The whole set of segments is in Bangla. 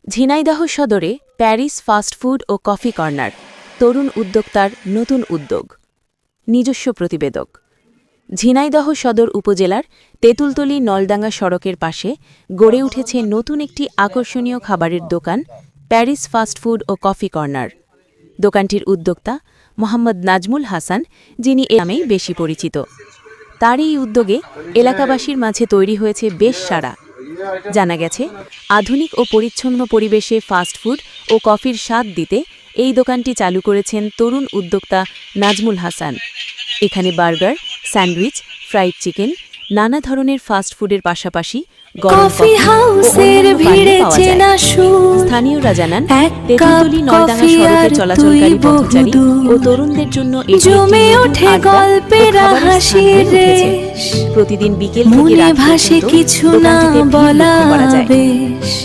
ঝিনাইদহ সদরে প্যারিস ফাস্টফুড ও কফি কর্নার, তরুণ উদ্যোক্তার নতুন উদ্যোগ। নিজস্ব প্রতিবেদক। ঝিনাইদহ সদর উপজেলার তেঁতুলতলী নলডাঙ্গা সড়কের পাশে গড়ে উঠেছে নতুন একটি আকর্ষণীয় খাবারের দোকান প্যারিস ফাস্টফুড ও কফি কর্নার। দোকানটির উদ্যোক্তা মোহাম্মদ নাজমুল হাসান, যিনি এ নামেই বেশি পরিচিত। তার এই উদ্যোগে এলাকাবাসীর মাঝে তৈরি হয়েছে বেশ সাড়া। জানা গেছে, আধুনিক ও পরিচ্ছন্ন পরিবেশে ফাস্টফুড ও কফির স্বাদ দিতে এই দোকানটি চালু করেছেন তরুণ উদ্যোক্তা নাজমুল হাসান। এখানে বার্গার, স্যান্ডউইচ, ফ্রাইড চিকেন, নানা ধরনের ফাস্টফুডের পাশাপাশি গরম কফি ও অন্যান্য পানীয় পাওয়া যায়। স্থানীয়রা জানান, তেঁতুলতলী নলডাঙ্গা সড়কে চলাচলকারী পথচারী ও তরুণদের জন্য এটি একটি নতুন আড্ডা ও খাবারের স্থান হয়ে উঠেছে। প্রতিদিন বিকেল থেকে রাত পর্যন্ত দোকানটিতে ভিড় লক্ষ্য করা যায়।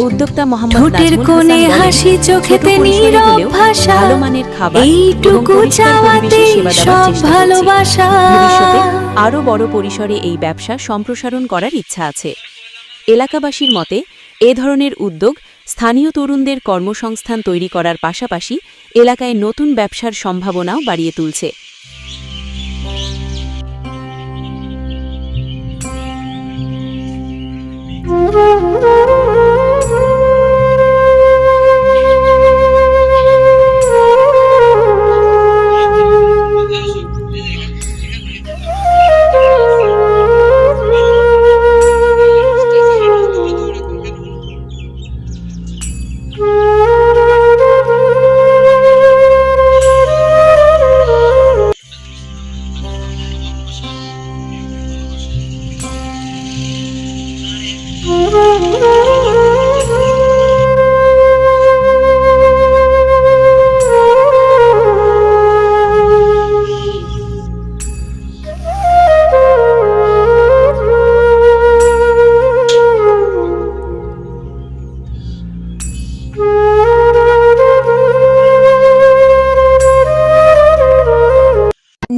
উদ্যোক্তা মোহাম্মদ নাজমুল হাসান বলেন, ছোট পরিসরে হলেও ভালো মানের খাবার এবং পরিষ্কার পরিবেশে সেবা দেওয়ার চেষ্টা করছি। ভবিষ্যতে আরও বড় পরিসরে এই ব্যবসা সম্প্রসারণ করার ইচ্ছা আছে। এলাকাবাসীর মতে, এ ধরনের উদ্যোগ স্থানীয় তরুণদের কর্মসংস্থান তৈরি করার পাশাপাশি এলাকায় নতুন ব্যবসার সম্ভাবনাও বাড়িয়ে তুলছে।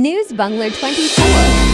News Bangla 24